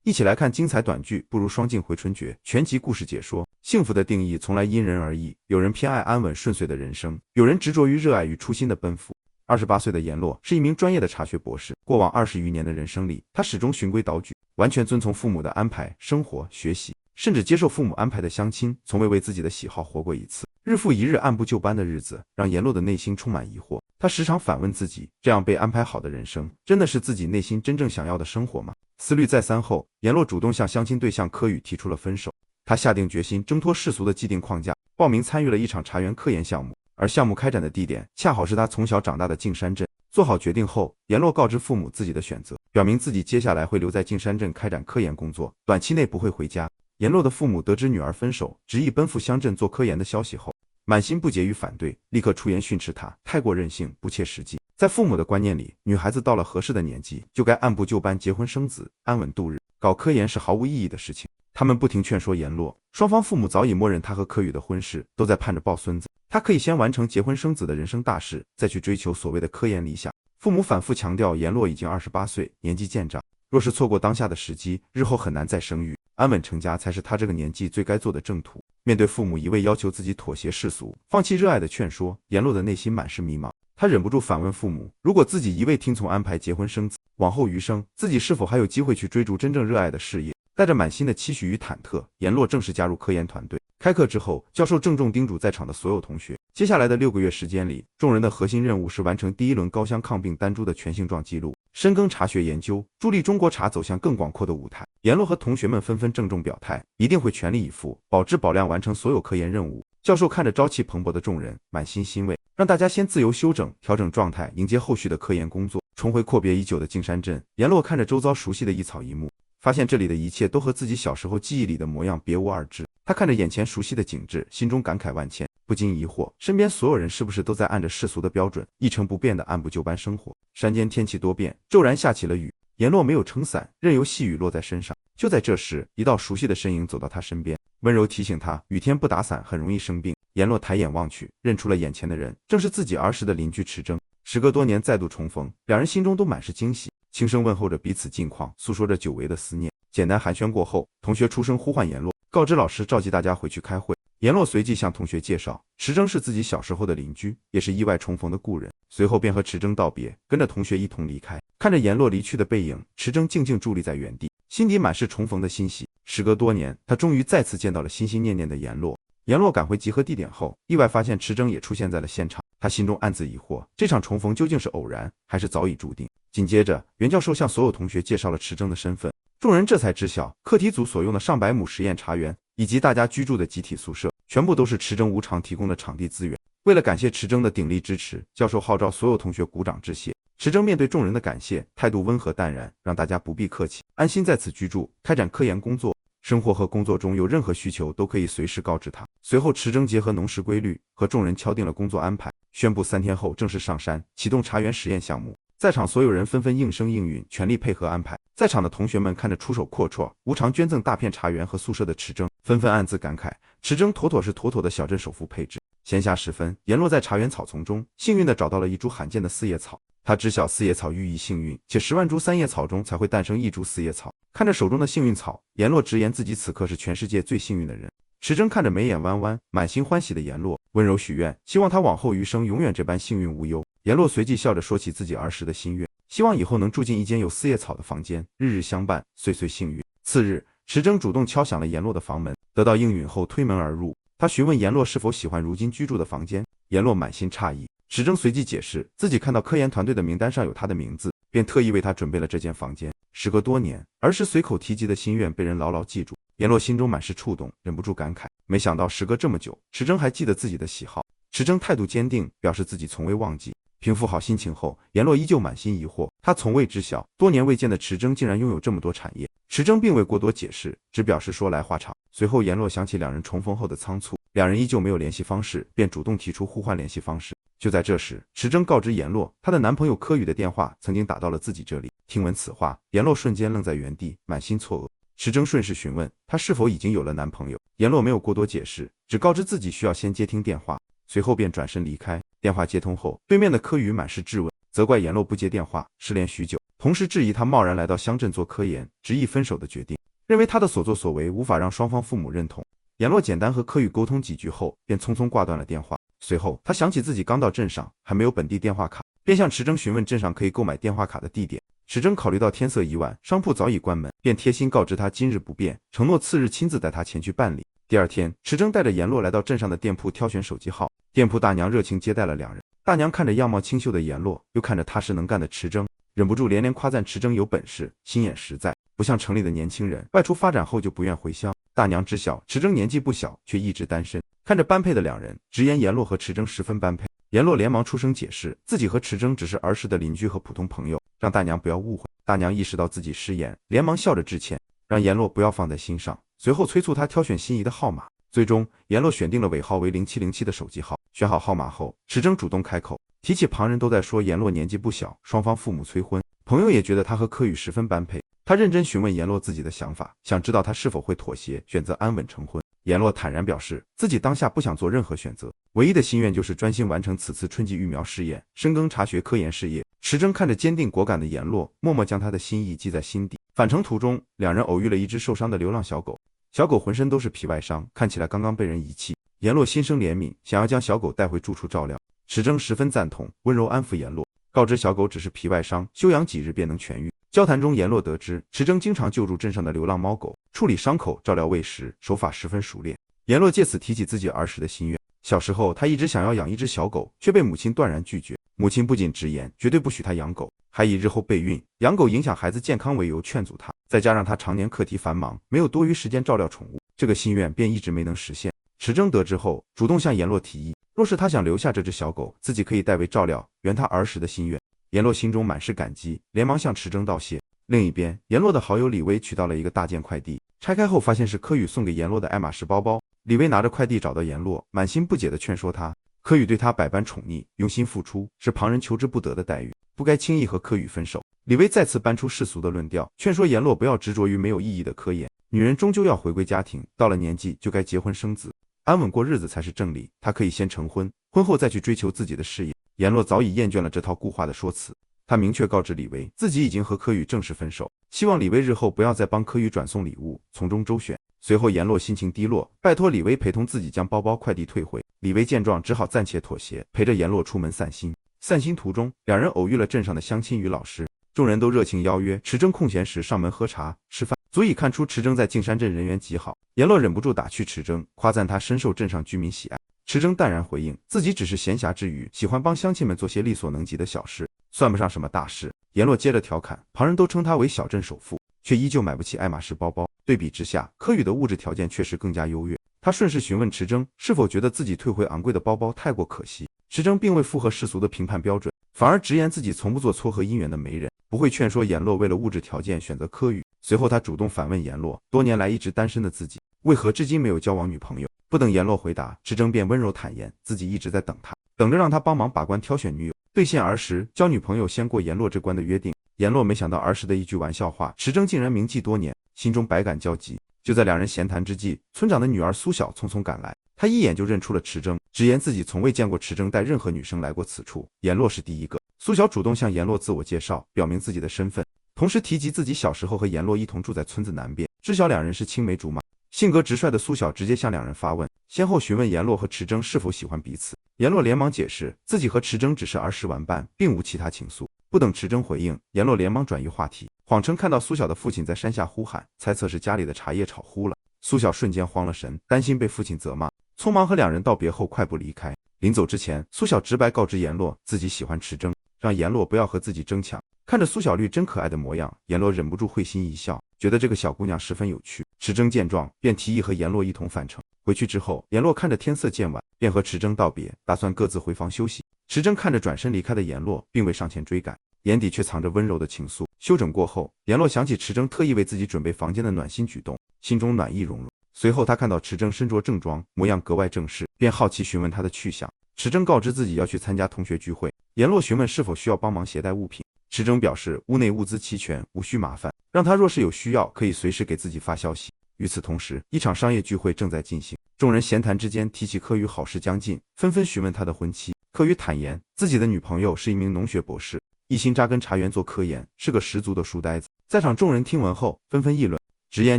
一起来看精彩短剧，不如双镜回春诀全集故事解说。幸福的定义从来因人而异，有人偏爱安稳顺遂的人生，有人执着于热爱与初心的奔赴。28岁的阎罗是一名专业的茶学博士，过往20余年的人生里，他始终循规蹈矩，完全遵从父母的安排生活学习，甚至接受父母安排的相亲，从未为自己的喜好活过一次。日复一日按部就班的日子，让阎罗的内心充满疑惑。他时常反问自己，这样被安排好的人生，真的是自己内心真正想要的生活吗？思虑再三后，阎罗主动向相亲对象柯宇提出了分手。他下定决心挣脱世俗的既定框架，报名参与了一场茶园科研项目，而项目开展的地点恰好是他从小长大的径山镇。做好决定后，阎罗告知父母自己的选择，表明自己接下来会留在径山镇开展科研工作，短期内不会回家。阎罗的父母得知女儿分手，执意奔赴乡镇做科研的消息后，满心不解与反对，立刻出言训斥他太过任性，不切实际。在父母的观念里，女孩子到了合适的年纪，就该按部就班结婚生子，安稳度日，搞科研是毫无意义的事情。他们不停劝说阎罗，双方父母早已默认他和柯宇的婚事，都在盼着抱孙子。他可以先完成结婚生子的人生大事，再去追求所谓的科研理想。父母反复强调，阎罗已经28岁，年纪渐长，若是错过当下的时机，日后很难再生育，安稳成家才是他这个年纪最该做的正途。面对父母一味要求自己妥协世俗，放弃热爱的劝说，阎罗的内心满是迷茫。他忍不住反问父母，如果自己一味听从安排结婚生子，往后余生自己是否还有机会去追逐真正热爱的事业？带着满心的期许与忐忑，阎罗正式加入科研团队。开课之后，教授郑重叮嘱在场的所有同学，接下来的6个月时间里，众人的核心任务是完成第一轮高香抗病单株的全性状记录，深耕茶学研究，助力中国茶走向更广阔的舞台。阎罗和同学们纷纷郑重表态，一定会全力以赴，保质保量完成所有科研任务。教授看着朝气蓬勃的众人，满心欣慰，让大家先自由休整，调整状态，迎接后续的科研工作。重回阔别已久的径山镇，阎罗看着周遭熟悉的一草一木，发现这里的一切都和自己小时候记忆里的模样别无二致。他看着眼前熟悉的景致，心中感慨万千，不禁疑惑，身边所有人是不是都在按着世俗的标准，一成不变的按部就班生活？山间天气多变，骤然下起了雨，阎罗没有撑伞，任由细雨落在身上。就在这时，一道熟悉的身影走到他身边，温柔提醒他，雨天不打伞很容易生病。阎罗抬眼望去，认出了眼前的人，正是自己儿时的邻居池征。时隔多年再度重逢，两人心中都满是惊喜，轻声问候着彼此近况，诉说着久违的思念。简单寒暄过后，同学出声呼唤阎罗，告知老师召集大家回去开会。阎罗随即向同学介绍，池征是自己小时候的邻居，也是意外重逢的故人。随后便和池征道别，跟着同学一同离开。看着阎罗离去的背影，池征静静伫立在原地，心底满是重逢的欣喜。时隔多年，他终于再次见到了心心念念的阎罗。阎罗赶回集合地点后，意外发现池征也出现在了现场。他心中暗自疑惑，这场重逢究竟是偶然，还是早已注定？紧接着，袁教授向所有同学介绍了池征的身份，众人这才知晓，课题组所用的上百亩实验茶园，以及大家居住的集体宿舍，全部都是池征无偿提供的场地资源。为了感谢池征的鼎力支持，教授号召所有同学鼓掌致谢。池征面对众人的感谢，态度温和淡然，让大家不必客气，安心在此居住，开展科研工作。生活和工作中有任何需求都可以随时告知他。随后池征结合农时规律，和众人敲定了工作安排，宣布3天后正式上山启动茶园实验项目。在场所有人纷纷应声应允，全力配合安排。在场的同学们看着出手阔绰、无偿捐赠大片茶园和宿舍的池征，纷纷暗自感慨，池征妥妥是妥妥的小镇首富配置。闲暇时分，阎罗在茶园草丛中幸运地找到了一株罕见的四叶草。他知晓四叶草寓意幸运，且10万株三叶草中才会诞生一株四叶草。看着手中的幸运草，阎罗直言自己此刻是全世界最幸运的人。池征看着眉眼弯弯、满心欢喜的阎罗，温柔许愿，希望他往后余生永远这般幸运无忧。阎罗随即笑着说起自己儿时的心愿，希望以后能住进一间有四叶草的房间，日日相伴，岁岁幸运。次日，池征主动敲响了阎罗的房门，得到应允后推门而入。他询问阎罗是否喜欢如今居住的房间，阎罗满心诧异。池征随即解释，自己看到科研团队的名单上有他的名字，便特意为他准备了这间房间。时隔多年，儿时随口提及的心愿被人牢牢记住，阎罗心中满是触动，忍不住感慨，没想到时隔这么久，池征还记得自己的喜好。池征态度坚定，表示自己从未忘记。平复好心情后，阎罗依旧满心疑惑，他从未知晓，多年未见的池征竟然拥有这么多产业。池征并未过多解释，只表示说来话长。随后阎罗想起两人重逢后的仓促，两人依旧没有联系方式，便主动提出互换联系方式。就在这时，池征告知阎罗，她的男朋友柯宇的电话曾经打到了自己这里。听闻此话，阎罗瞬间愣在原地，满心错愕。池征顺势询问她是否已经有了男朋友，阎罗没有过多解释，只告知自己需要先接听电话，随后便转身离开。电话接通后，对面的柯宇满是质问，责怪阎罗不接电话，失联许久。同时质疑他贸然来到乡镇做科研，执意分手的决定，认为他的所作所为无法让双方父母认同。阎罗简单和柯宇沟通几句后，便匆匆挂断了电话。随后，他想起自己刚到镇上，还没有本地电话卡，便向池征询问镇上可以购买电话卡的地点。池征考虑到天色已晚，商铺早已关门，便贴心告知他今日不便，承诺次日亲自带他前去办理。第二天，池征带着阎罗来到镇上的店铺挑选手机号，店铺大娘热情接待了两人。大娘看着样貌清秀的阎罗，又看着踏实能干的池征，忍不住连连夸赞池征有本事，心眼实在，不像城里的年轻人，外出发展后就不愿回乡。大娘知晓池征年纪不小，却一直单身，看着般配的两人，直言阎罗和池征十分般配。阎罗连忙出声解释，自己和池征只是儿时的邻居和普通朋友，让大娘不要误会。大娘意识到自己失言，连忙笑着致歉，让阎罗不要放在心上，随后催促他挑选心仪的号码。最终，阎罗选定了尾号为0707的手机号。选好号码后，池征主动开口，提起旁人都在说阎罗年纪不小，双方父母催婚，朋友也觉得他和柯宇十分般配。他认真询问阎罗自己的想法，想知道他是否会妥协，选择安稳成婚。阎罗坦然表示，自己当下不想做任何选择，唯一的心愿就是专心完成此次春季育苗试验，深耕茶学科研事业。池征看着坚定果敢的阎罗，默默将他的心意记在心底。返程途中，两人偶遇了一只受伤的流浪小狗，小狗浑身都是皮外伤，看起来刚刚被人遗弃。阎罗心生怜悯，想要将小狗带回住处照料。池征十分赞同，温柔安抚阎罗，告知小狗只是皮外伤，休养几日便能痊愈。交谈中，阎罗得知池征经常救助镇上的流浪猫狗，处理伤口、照料喂食，手法十分熟练。阎罗借此提起自己儿时的心愿，小时候他一直想要养一只小狗，却被母亲断然拒绝。母亲不仅直言绝对不许他养狗，还以日后备孕、养狗影响孩子健康为由劝阻他。再加上他常年课题繁忙，没有多余时间照料宠物，这个心愿便一直没能实现。池征得知后，主动向阎罗提议，若是他想留下这只小狗，自己可以代为照料，圆他儿时的心愿。阎罗心中满是感激，连忙向池征道谢。另一边，阎罗的好友李薇取到了一个大件快递，拆开后发现是柯宇送给阎罗的爱马仕包包。李薇拿着快递找到阎罗，满心不解地劝说他，柯宇对他百般宠溺，用心付出，是旁人求之不得的待遇，不该轻易和柯宇分手。李薇再次搬出世俗的论调，劝说阎罗不要执着于没有意义的科研，女人终究要回归家庭，到了年纪就该结婚生子，安稳过日子才是正理。他可以先成婚，婚后再去追求自己的事业。阎罗早已厌倦了这套固化的说辞，他明确告知李薇，自己已经和柯宇正式分手，希望李薇日后不要再帮柯宇转送礼物，从中周旋。随后阎罗心情低落，拜托李薇陪同自己将包包快递退回。李薇见状只好暂且妥协，陪着阎罗出门散心。散心途中，两人偶遇了镇上的乡亲与老师，众人都热情邀约池征空闲时上门喝茶吃饭，足以看出池征在径山镇人缘极好。阎罗忍不住打趣池征，夸赞他深受镇上居民喜爱。池征淡然回应，自己只是闲暇之余，喜欢帮乡亲们做些力所能及的小事，算不上什么大事。阎罗接着调侃，旁人都称他为小镇首富，却依旧买不起爱马仕包包。对比之下，柯宇的物质条件确实更加优越。他顺势询问池征是否觉得自己退回昂贵的包包太过可惜。池征并未附和世俗的评判标准，反而直言自己从不做撮合姻缘的媒人，不会劝说阎罗为了物质条件选择柯宇。随后他主动反问阎罗，多年来一直单身的自己，为何至今没有交往女朋友？不等阎罗回答，池征便温柔坦言，自己一直在等他，等着让他帮忙把关挑选女友，兑现儿时交女朋友先过阎罗这关的约定。阎罗没想到儿时的一句玩笑话，池征竟然铭记多年，心中百感交集。就在两人闲谈之际，村长的女儿苏晓匆匆赶来，她一眼就认出了池征，直言自己从未见过池征带任何女生来过此处，阎罗是第一个。苏晓主动向阎罗自我介绍，表明自己的身份，同时提及自己小时候和阎罗一同住在村子南边，知晓两人是青梅竹马。性格直率的苏晓直接向两人发问，先后询问阎罗和池征是否喜欢彼此。阎罗连忙解释，自己和池征只是儿时玩伴，并无其他情愫。不等池征回应，阎罗连忙转移话题，谎称看到苏晓的父亲在山下呼喊，猜测是家里的茶叶炒糊了。苏晓瞬间慌了神，担心被父亲责骂，匆忙和两人道别后快步离开。临走之前，苏晓直白告知阎罗自己喜欢池征，让阎罗不要和自己争抢。看着苏小绿真可爱的模样，阎罗忍不住会心一笑，觉得这个小姑娘十分有趣。池征见状，便提议和阎罗一同返程。回去之后，阎罗看着天色渐晚，便和池征道别，打算各自回房休息。池征看着转身离开的阎罗，并未上前追赶，眼底却藏着温柔的情愫。休整过后，阎罗想起池征特意为自己准备房间的暖心举动，心中暖意融融。随后他看到池征身着正装，模样格外正式，便好奇询问他的去向。池征告知自己要去参加同学聚会，阎罗询问是否需要帮忙携带物品。池征表示屋内物资齐全，无需麻烦，让他若是有需要可以随时给自己发消息。与此同时，一场商业聚会正在进行，众人闲谈之间提起柯宇好事将近，纷纷询问他的婚期。柯宇坦言自己的女朋友是一名农学博士，一心扎根茶园做科研，是个十足的书呆子。在场众人听闻后纷纷议论，直言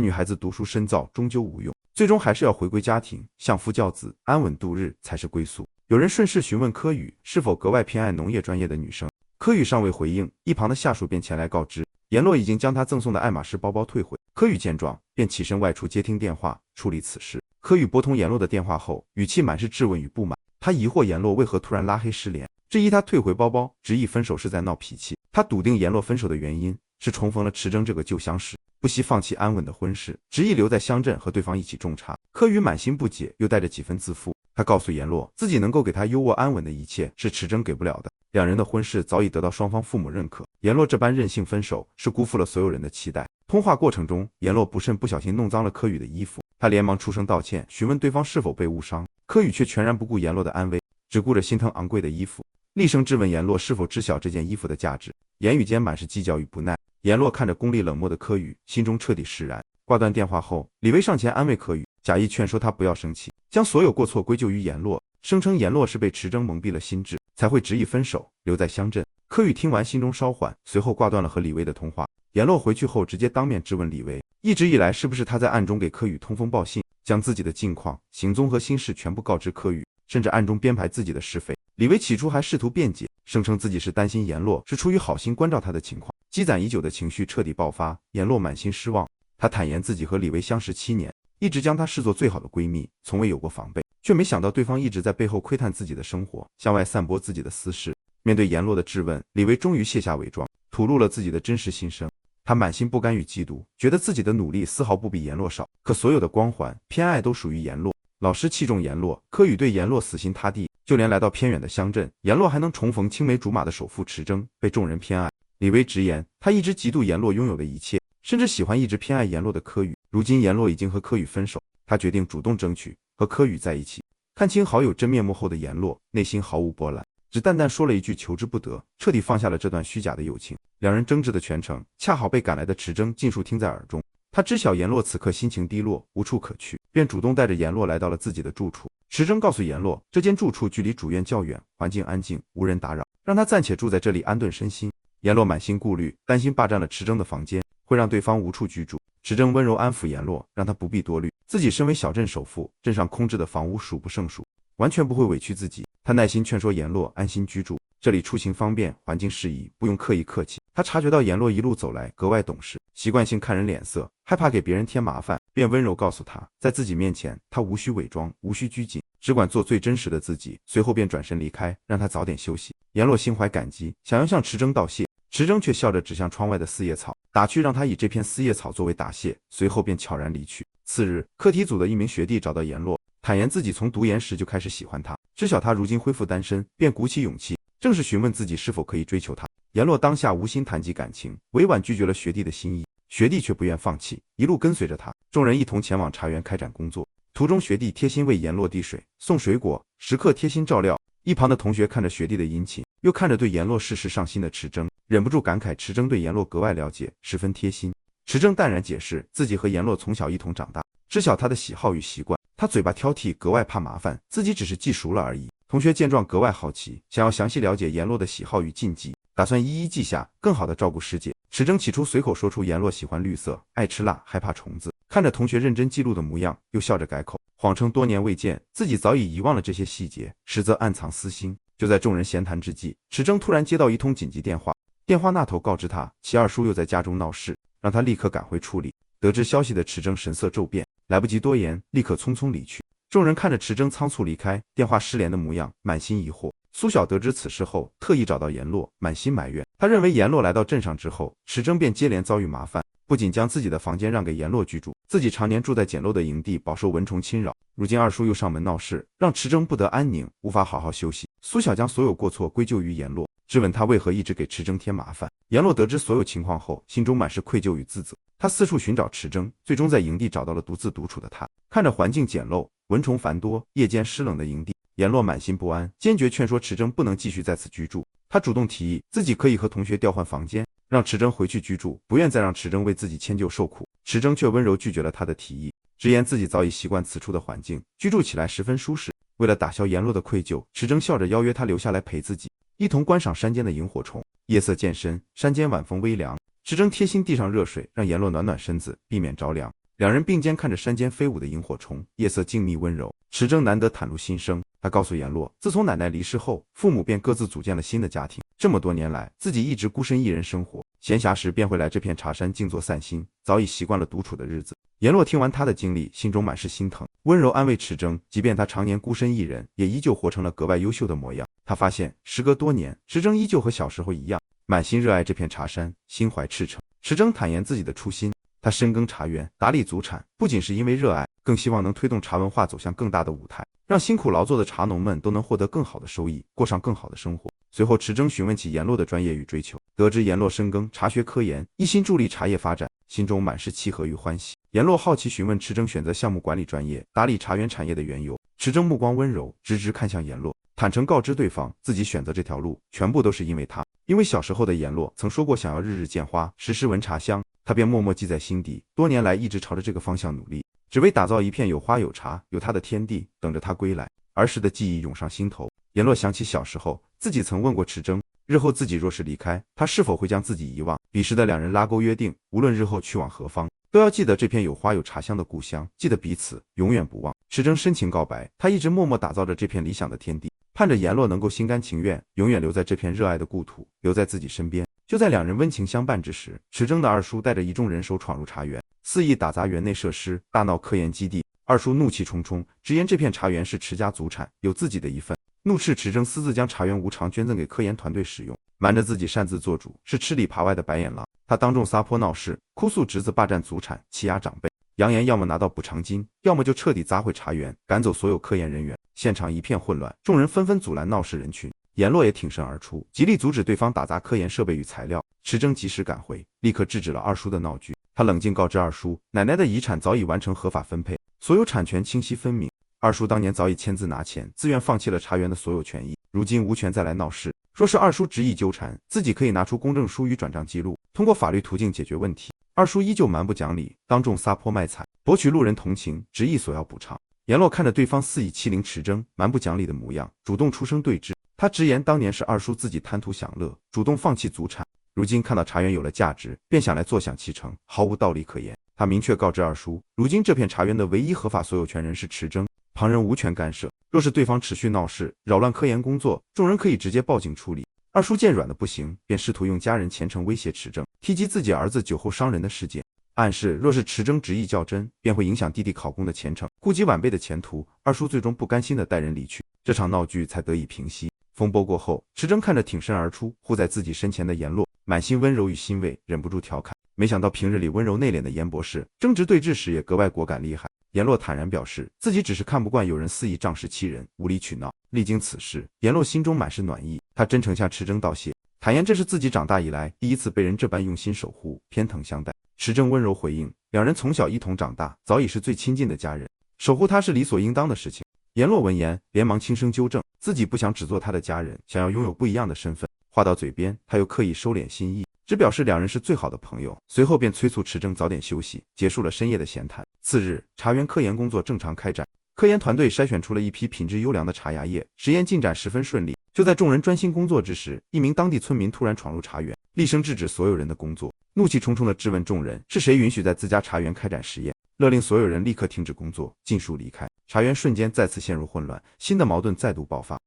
女孩子读书深造终究无用，最终还是要回归家庭，相夫教子，安稳度日才是归宿。有人顺势询问柯宇是否格外偏爱农业专业的女生，柯宇尚未回应，一旁的下属便前来告知，阎洛已经将他赠送的爱马仕包包退回。柯宇见状，便起身外出接听电话，处理此事。柯宇拨通阎洛的电话后，语气满是质问与不满。他疑惑阎洛为何突然拉黑失联，质疑他退回包包，执意分手是在闹脾气。他笃定阎洛分手的原因是重逢了池铮这个旧相识，不惜放弃安稳的婚事，执意留在乡镇和对方一起种茶。柯宇满心不解，又带着几分自负。他告诉阎洛，自己能够给他优渥安稳的一切是池铮给不了的，两人的婚事早已得到双方父母认可。阎洛这般任性分手，是辜负了所有人的期待。通话过程中，阎洛不慎不小心弄脏了柯宇的衣服，他连忙出声道歉，询问对方是否被误伤。柯宇却全然不顾阎洛的安危，只顾着心疼昂贵的衣服，厉声质问阎洛是否知晓这件衣服的价值，言语间满是计较与不耐。阎洛看着功利冷漠的柯宇，心中彻底释然。挂断电话后，李薇上前安慰柯宇，假意劝说他不要生气，将所有过错归咎于阎洛，声称阎洛是被池铮蒙蔽了心智，才会执意分手，留在乡镇。柯宇听完心中稍缓，随后挂断了和李薇的通话。阎洛回去后直接当面质问李薇，一直以来是不是他在暗中给柯宇通风报信，将自己的近况、行踪和心事全部告知柯宇，甚至暗中编排自己的是非。李薇起初还试图辩解，声称自己是担心阎洛是出于好心关照他的情况，积攒已久的情绪彻底爆发。阎洛满心失望，他坦言自己和李薇相识7年，一直将她视作最好的闺蜜，从未有过防备，却没想到对方一直在背后窥探自己的生活，向外散播自己的私事。面对阎洛的质问，李薇终于卸下伪装，吐露了自己的真实心声。他满心不甘与嫉妒，觉得自己的努力丝毫不比阎洛少，可所有的光环、偏爱都属于阎洛。老师器重阎洛，柯宇对阎洛死心塌地，就连来到偏远的乡镇，阎洛还能重逢青梅竹马的首富池铮，被众人偏爱。李薇直言，他一直嫉妒阎洛拥有的一切，甚至喜欢一直偏爱阎洛的柯宇。如今阎洛已经和柯宇分手，他决定主动争取和柯宇在一起。看清好友真面目后的阎洛，内心毫无波澜，只淡淡说了一句求之不得，彻底放下了这段虚假的友情。两人争执的全程，恰好被赶来的池铮尽数听在耳中。他知晓阎洛此刻心情低落，无处可去，便主动带着阎洛来到了自己的住处。池铮告诉阎洛，这间住处距离主院较远，环境安静，无人打扰，让他暂且住在这里安顿身心。阎洛满心顾虑，担心霸占了池铮的房间会让对方无处居住。池铮温柔安抚阎洛，让他不必多虑，自己身为小镇首富，镇上空置的房屋数不胜数，完全不会委屈自己。他耐心劝说阎洛安心居住，这里出行方便，环境适宜，不用刻意客气。他察觉到阎洛一路走来格外懂事，习惯性看人脸色，害怕给别人添麻烦，便温柔告诉他，在自己面前他无需伪装，无需拘谨，只管做最真实的自己。随后便转身离开，让他早点休息。阎洛心怀感激，想要向池铮道谢，池铮却笑着指向窗外的四叶草，打趣让他以这片四叶草作为答谢，随后便悄然离去。次日，课题组的一名学弟找到阎洛，坦言自己从读研时就开始喜欢他，知晓他如今恢复单身，便鼓起勇气，正式询问自己是否可以追求他。阎洛当下无心谈及感情，委婉拒绝了学弟的心意，学弟却不愿放弃，一路跟随着他。众人一同前往茶园开展工作，途中学弟贴心为阎洛递水、送水果，时刻贴心照料。一旁的同学看着学弟的殷勤，又看着对阎洛事事上心的池铮，忍不住感慨池铮对阎洛格外了解，十分贴心。池铮淡然解释，自己和阎洛从小一同长大，知晓他的喜好与习惯，他嘴巴挑剔，格外怕麻烦，自己只是记熟了而已。同学见状格外好奇，想要详细了解阎洛的喜好与禁忌，打算一一记下，更好地照顾师姐。池铮起初随口说出阎洛喜欢绿色，爱吃辣，害怕虫子，看着同学认真记录的模样，又笑着改口，谎称多年未见，自己早已遗忘了这些细节，实则暗藏私心。就在众人闲谈之际，池铮突然接到一通紧急电话，电话那头告知他其二叔又在家中闹事，让他立刻赶回处理。得知消息的池铮神色骤变，来不及多言，立刻匆匆离去。众人看着池铮仓促离开，电话失联的模样，满心疑惑。苏晓得知此事后，特意找到阎洛，满心埋怨。他认为阎洛来到镇上之后，池铮便接连遭遇麻烦，不仅将自己的房间让给阎洛居住，自己常年住在简陋的营地，饱受蚊虫侵扰。如今二叔又上门闹事，让池铮不得安宁，无法好好休息。苏晓将所有过错归咎于阎洛，质问他为何一直给池铮添麻烦。阎洛得知所有情况后，心中满是愧疚与自责。他四处寻找池铮，最终在营地找到了独自独处的他。看着环境简陋、蚊虫繁多、夜间湿冷的营地，阎洛满心不安，坚决劝说池铮不能继续在此居住。他主动提议自己可以和同学调换房间，让池铮回去居住，不愿再让池铮为自己迁就受苦。池铮却温柔拒绝了他的提议，直言自己早已习惯此处的环境，居住起来十分舒适。为了打消阎洛的愧疚，池铮笑着邀约他留下来陪自己，一同观赏山间的萤火虫。夜色渐深，山间晚风微凉，池铮贴心递上热水，让阎罗暖暖身子，避免着凉。两人并肩看着山间飞舞的萤火虫，夜色静谧温柔。池铮难得袒露心声，他告诉阎罗，自从奶奶离世后，父母便各自组建了新的家庭。这么多年来，自己一直孤身一人生活，闲暇时便会来这片茶山静坐散心，早已习惯了独处的日子。阎罗听完他的经历，心中满是心疼，温柔安慰池铮，即便他常年孤身一人，也依旧活成了格外优秀的模样。他发现，时隔多年，池铮依旧和小时候一样，满心热爱这片茶山，心怀赤诚。池铮坦言自己的初心，他深耕茶园，打理祖产，不仅是因为热爱，更希望能推动茶文化走向更大的舞台，让辛苦劳作的茶农们都能获得更好的收益，过上更好的生活。随后，池铮询问起阎罗的专业与追求，得知阎罗深耕茶学科研，一心助力茶叶发展，心中满是契合与欢喜。阎罗好奇询问池铮选择项目管理专业，打理茶园产业的缘由。池铮目光温柔，直直看向阎罗，坦诚告知对方，自己选择这条路，全部都是因为他。因为小时候的阎罗曾说过想要日日见花，时时闻茶香，他便默默记在心底，多年来一直朝着这个方向努力，只为打造一片有花有茶有他的天地，等着他归来。儿时的记忆涌上心头，阎罗想起小时候自己曾问过池铮，日后自己若是离开，他是否会将自己遗忘。彼时的两人拉钩约定，无论日后去往何方，都要记得这片有花有茶香的故乡，记得彼此，永远不忘。池铮深情告白，他一直默默打造着这片理想的天地，盼着阎罗能够心甘情愿，永远留在这片热爱的故土，留在自己身边。就在两人温情相伴之时，池铮的二叔带着一众人手闯入茶园，肆意打砸园内设施，大闹科研基地。二叔怒气冲冲，直言这片茶园是池家祖产，有自己的一份，怒斥池铮私自将茶园无偿捐赠给科研团队使用，瞒着自己擅自做主，是吃里扒外的白眼狼。他当众撒泼闹事，哭诉侄子霸占祖产，欺压长辈，扬言要么拿到补偿金，要么就彻底砸毁茶园，赶走所有科研人员。现场一片混乱，众人纷纷阻拦闹事人群。阎罗也挺身而出，极力阻止对方打砸科研设备与材料。池铮及时赶回，立刻制止了二叔的闹剧。他冷静告知二叔，奶奶的遗产早已完成合法分配，所有产权清晰分明。二叔当年早已签字拿钱，自愿放弃了茶园的所有权益，如今无权再来闹事。若是二叔执意纠缠，自己可以拿出公证书与转账记录，通过法律途径解决问题。二叔依旧蛮不讲理，当众撒泼卖惨，博取路人同情，执意索要补偿。阎罗看着对方肆意欺凌池铮，蛮不讲理的模样，主动出声对峙。他直言当年是二叔自己贪图享乐，主动放弃祖产，如今看到茶园有了价值，便想来坐享其成，毫无道理可言。他明确告知二叔，如今这片茶园的唯一合法所有权人是池铮，旁人无权干涉。若是对方持续闹事，扰乱科研工作，众人可以直接报警处理。二叔见软的不行，便试图用家人前程威胁池铮，提及自己儿子酒后伤人的事件，暗示若是池铮执意较真，便会影响弟弟考公的前程，顾及晚辈的前途。二叔最终不甘心地带人离去，这场闹剧才得以平息。风波过后，池铮看着挺身而出护在自己身前的阎罗，满心温柔与欣慰，忍不住调侃。没想到平日里温柔内敛的阎博士，争执对峙时也格外果敢厉害。阎罗坦然表示，自己只是看不惯有人肆意仗势欺人，无理取闹。历经此事，阎罗心中满是暖意，他真诚向池铮道谢，坦言这是自己长大以来第一次被人这般用心守护，偏疼相待。池铮温柔回应，两人从小一同长大，早已是最亲近的家人，守护他是理所应当的事情。阎罗闻言连忙轻声纠正，自己不想只做他的家人，想要拥有不一样的身份。话到嘴边，他又刻意收敛心意，只表示两人是最好的朋友，随后便催促池铮早点休息，结束了深夜的闲谈。次日，茶园科研工作正常开展，科研团队筛选出了一批品质优良的茶芽叶，实验进展十分顺利。就在众人专心工作之时，一名当地村民突然闯入茶园，厉声制止所有人的工作，怒气冲冲地质问众人是谁允许在自家茶园开展实验，勒令所有人立刻停止工作，尽数离开。茶园瞬间再次陷入混乱，新的矛盾再度爆发。